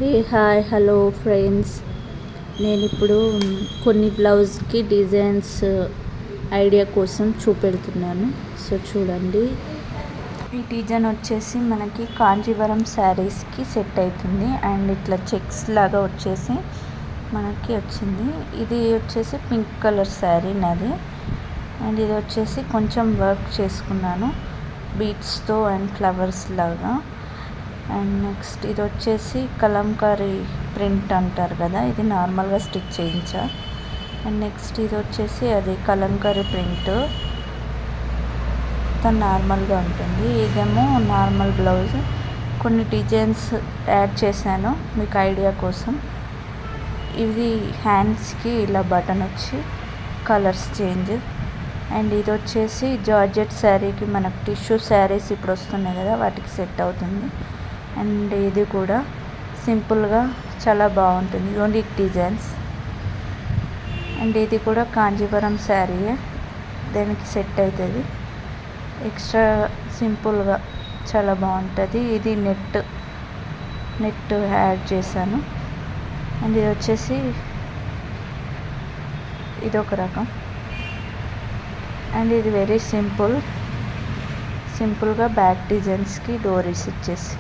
Hi hello friends, నేను ఇప్పుడు కొన్ని బ్లౌజ్కి డిజైన్స్ ఐడియా కోసం చూపెడుతున్నాను. సో చూడండి, ఈ డిజైన్ వచ్చేసి మనకి కాంజీవరం శారీస్కి సెట్ అవుతుంది. అండ్ ఇట్లా చెక్స్ లాగా వచ్చేసి మనకి వచ్చింది. ఇది వచ్చేసి పింక్ కలర్ శారీ నాది. అండ్ ఇది వచ్చేసి కొంచెం వర్క్ చేసుకున్నాను బీడ్స్తో అండ్ ఫ్లవర్స్ లాగా. అండ్ నెక్స్ట్ ఇది వచ్చేసి కలంకారీ ప్రింట్ అంటారు కదా, ఇది నార్మల్గా స్టిచ్ చేయించా. అండ్ నెక్స్ట్ ఇది వచ్చేసి అది కలంకారీ ప్రింట్, తను నార్మల్గా ఉంటుంది. ఇదేమో నార్మల్ బ్లౌజ్. కొన్ని డిజైన్స్ యాడ్ చేశాను మీకు ఐడియా కోసం. ఇది హ్యాండ్స్కి ఇలా బటన్ వచ్చి కలర్స్ చేంజ్. అండ్ ఇది వచ్చేసి జార్జెట్ శారీకి, మనకు టిష్యూ శారీస్ ఇప్పుడు వస్తున్నాయి కదా, వాటికి సెట్ అవుతుంది. అండ్ ఇది కూడా సింపుల్గా చాలా బాగుంటుంది, యూనిక్ డిజైన్స్. అండ్ ఇది కూడా కాంజీవరం శారీయే, దానికి సెట్ అవుతుంది. ఎక్స్ట్రా సింపుల్గా చాలా బాగుంటుంది. ఇది నెట్ యాడ్ చేశాను. అండ్ ఇది వచ్చేసి ఇదొక రకం. అండ్ ఇది వెరీ సింపుల్గా బ్యాక్ డిజైన్స్కి డోరీస్ ఇచ్చేసి